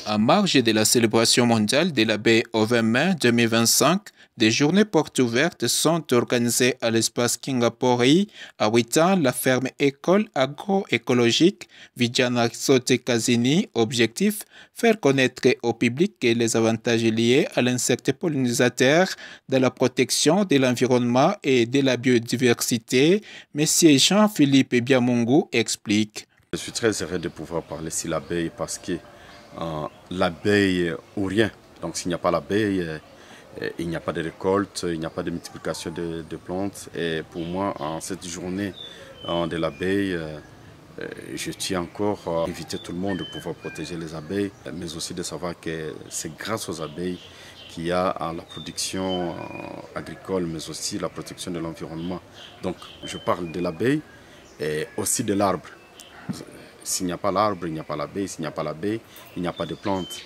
En marge de la célébration mondiale de l'abeille au 20 mai 2025, des journées portes ouvertes sont organisées à l'espace Kingapori à Witan, la ferme école agroécologique Vijana Sote Kazini. Objectif, faire connaître au public les avantages liés à l'insecte pollinisateur dans la protection de l'environnement et de la biodiversité. Monsieur Jean-Philippe Biamungu explique. Je suis très heureux de pouvoir parler sur l'abeille parce que l'abeille ou rien. Donc s'il n'y a pas l'abeille, il n'y a pas de récolte, il n'y a pas de multiplication de plantes. Et pour moi, en cette journée de l'abeille, je tiens encore à inviter tout le monde de pouvoir protéger les abeilles, mais aussi de savoir que c'est grâce aux abeilles qu'il y a la production agricole, mais aussi la protection de l'environnement. Donc je parle de l'abeille et aussi de l'arbre. S'il n'y a pas l'arbre, il n'y a pas l'abeille. S'il n'y a pas l'abeille, il n'y a pas de plantes.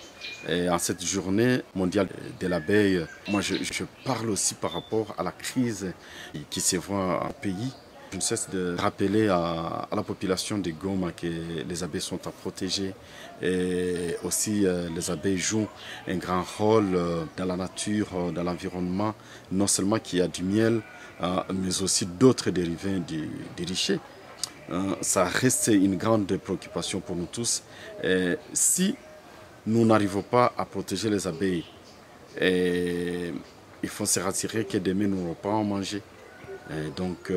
Et en cette journée mondiale de l'abeille, moi je parle aussi par rapport à la crise qui se voit en pays. Je ne cesse de rappeler à la population de Goma que les abeilles sont à protéger. Et aussi les abeilles jouent un grand rôle dans la nature, dans l'environnement. Non seulement qu'il y a du miel, mais aussi d'autres dérivés des richets. Ça reste une grande préoccupation pour nous tous. Et si nous n'arrivons pas à protéger les abeilles, il faut se rassurer que demain nous n'aurons pas à en manger. Et donc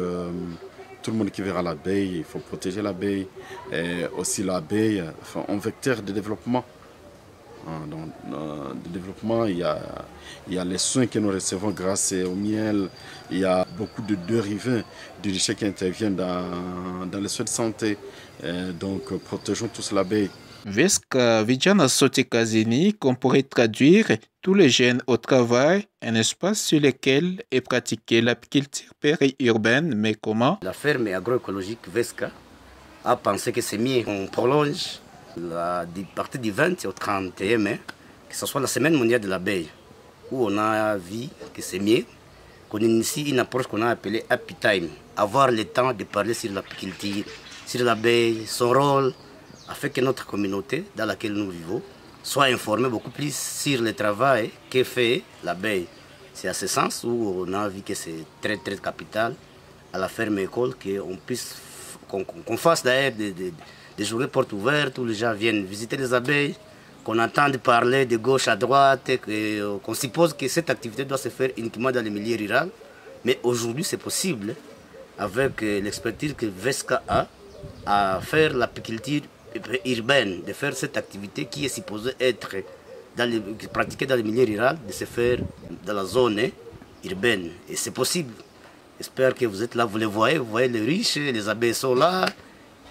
tout le monde qui verra l'abeille, il faut protéger l'abeille. Et aussi l'abeille, enfin, un vecteur de développement. Donc, de développement, il y a les soins que nous recevons grâce au miel, il y a beaucoup de dérivés du richet qui interviennent dans les soins de santé. Donc protégeons tous l'abeille. Veska Vijana Sote Kazini, qu'on pourrait traduire tous les jeunes au travail, un espace sur lequel est pratiquée l'apiculture périurbaine, mais comment? La ferme agroécologique Veska a pensé que c'est mieux qu'on prolonge à partir du 20 au 31 mai, que ce soit la semaine mondiale de l'abeille, où on a vu que c'est mieux qu'on initie une approche qu'on a appelée Happy Time, avoir le temps de parler sur l'apiculture, sur l'abeille, son rôle, afin que notre communauté dans laquelle nous vivons soit informée beaucoup plus sur le travail que fait l'abeille. C'est à ce sens où on a vu que c'est très très capital à la ferme école qu'on fasse d'ailleurs des journées portes ouvertes où les gens viennent visiter les abeilles, qu'on entende parler de gauche à droite, qu'on suppose que cette activité doit se faire uniquement dans les milieux ruraux. Mais aujourd'hui, c'est possible, avec l'expertise que Veska a, à faire l'apiculture urbaine, de faire cette activité qui est supposée être pratiquée dans les milieux ruraux, de se faire dans la zone urbaine. Et c'est possible. J'espère que vous êtes là, vous voyez les riches, les abeilles sont là.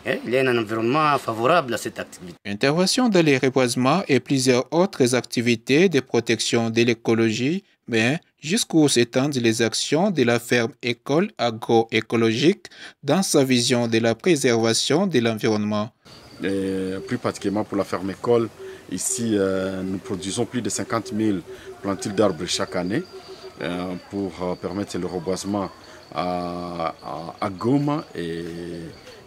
Il y a un environnement favorable à cette activité. Intervention dans les reboisements et plusieurs autres activités de protection de l'écologie, mais jusqu'où s'étendent les actions de la ferme école agroécologique dans sa vision de la préservation de l'environnement. Plus particulièrement pour la ferme école, ici nous produisons plus de 50 000 plantules d'arbres chaque année pour permettre le reboisement à Goma et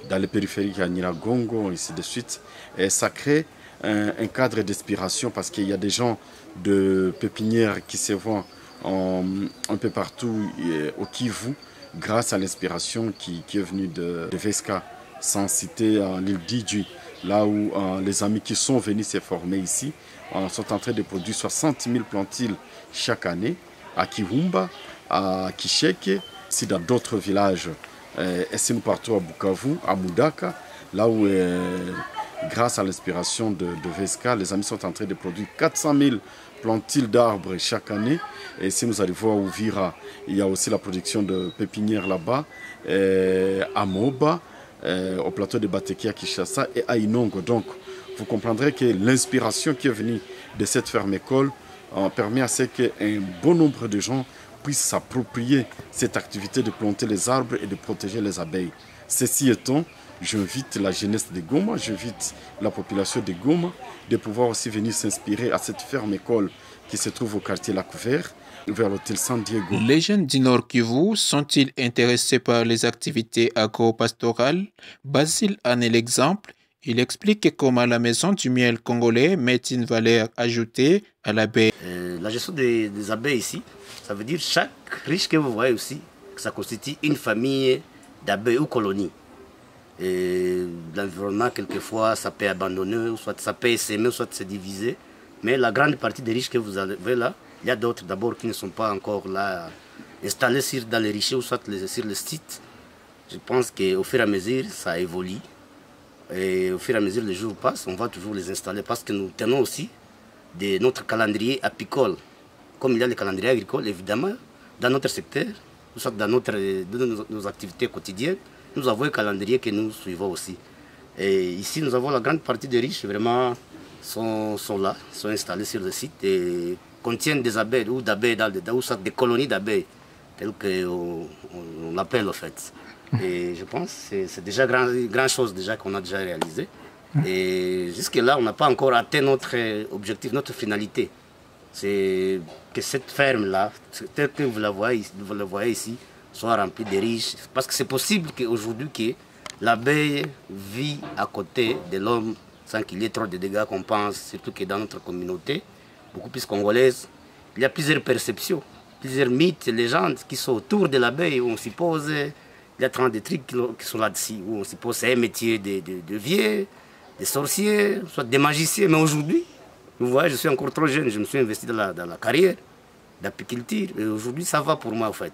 dans les périphériques à Nyiragongo, ainsi de suite. Et ça crée un cadre d'inspiration parce qu'il y a des gens de pépinières qui se voient un peu partout au Kivu grâce à l'inspiration qui est venue de Veska, sans citer l'île d'Idjui, là où les amis qui sont venus se former ici sont en train de produire 60 000 plantules chaque année à Kihumba, à Kisheke, aussi dans d'autres villages. Et si nous partons à Bukavu, à Mudaka, là où, grâce à l'inspiration de Veska, les amis sont en train de produire 400 000 plantules d'arbres chaque année. Et si nous arrivons à Uvira, il y a aussi la production de pépinières là-bas, à Moba, au plateau de Bateki à Kinshasa et à Inongo. Donc, vous comprendrez que l'inspiration qui est venue de cette ferme école permet à ce qu'un bon nombre de gens puissent s'approprier cette activité de planter les arbres et de protéger les abeilles. Ceci étant, j'invite la jeunesse de Goma, j'invite la population de Goma de pouvoir aussi venir s'inspirer à cette ferme école qui se trouve au quartier Lac Vert, vers l'hôtel San Diego. Les jeunes du Nord Kivu sont-ils intéressés par les activités agro-pastorales? Basile en est l'exemple. Il explique comment la maison du miel congolais met une valeur ajoutée à l'abeille. La gestion des abeilles ici, ça veut dire chaque riche que vous voyez aussi, que ça constitue une famille d'abeilles ou colonies. L'environnement, quelquefois, ça peut abandonner, soit ça peut s'aimer, soit se diviser. Mais la grande partie des riches que vous avez là, il y a d'autres d'abord qui ne sont pas encore là, installés dans les riches ou soit sur le site. Je pense qu'au fur et à mesure, ça évolue. Et au fur et à mesure, les jours passent, on va toujours les installer parce que nous tenons aussi de notre calendrier apicole. Comme il y a le calendrier agricole, évidemment, dans notre secteur, soit dans nos activités quotidiennes, nous avons un calendrier que nous suivons aussi. Et ici, nous avons la grande partie des riches, vraiment, sont là, sont installés sur le site et contiennent des abeilles ou d'abeilles, ou soit des colonies d'abeilles, telles qu'on l'appelle en fait. Et je pense que c'est déjà grand chose déjà qu'on a déjà réalisé. Et jusque-là, on n'a pas encore atteint notre objectif, notre finalité. C'est que cette ferme-là, telle que vous la voyez ici, soit remplie de riches. Parce que c'est possible qu'aujourd'hui, que l'abeille vit à côté de l'homme sans qu'il y ait trop de dégâts qu'on pense, surtout que dans notre communauté, beaucoup plus congolaise, il y a plusieurs perceptions, plusieurs mythes, légendes qui sont autour de l'abeille, où on suppose, il y a 30 trucs qui sont là-dessus, où on suppose que c'est un métier de vieux, des sorciers, soit des magiciens. Mais aujourd'hui, vous voyez, je suis encore trop jeune, je me suis investi dans la carrière d'apiculture, et aujourd'hui ça va pour moi en fait.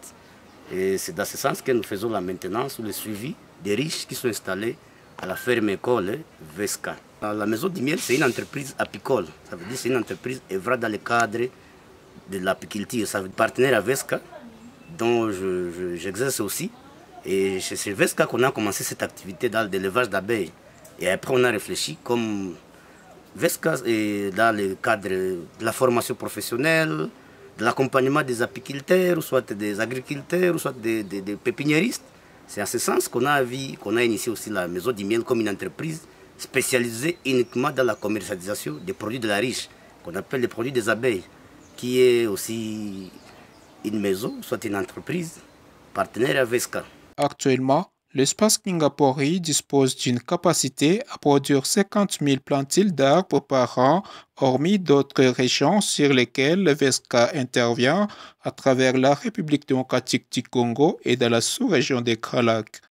Et c'est dans ce sens que nous faisons la maintenance ou le suivi des riches qui sont installés à la ferme école Vesca. La maison du miel, c'est une entreprise apicole. Ça veut dire que c'est une entreprise œuvrant dans le cadre de l'apiculture. Ça veut dire partenaire à Vesca, dont j'exerce aussi. Et c'est Vesca qu'on a commencé cette activité dans l'élevage d'abeilles. Et après, on a réfléchi comme Vesca est dans le cadre de la formation professionnelle, de l'accompagnement des apiculteurs, soit des agriculteurs, soit des pépiniéristes. C'est à ce sens qu'on a initié aussi la maison du miel comme une entreprise spécialisée uniquement dans la commercialisation des produits de la riche, qu'on appelle les produits des abeilles, qui est aussi une maison, soit une entreprise partenaire à Vesca. Actuellement, l'espace Kingapori dispose d'une capacité à produire 50 000 plantiles d'arbres par an, hormis d'autres régions sur lesquelles le Vesca intervient à travers la République démocratique du Congo et dans la sous-région des Grands Lacs.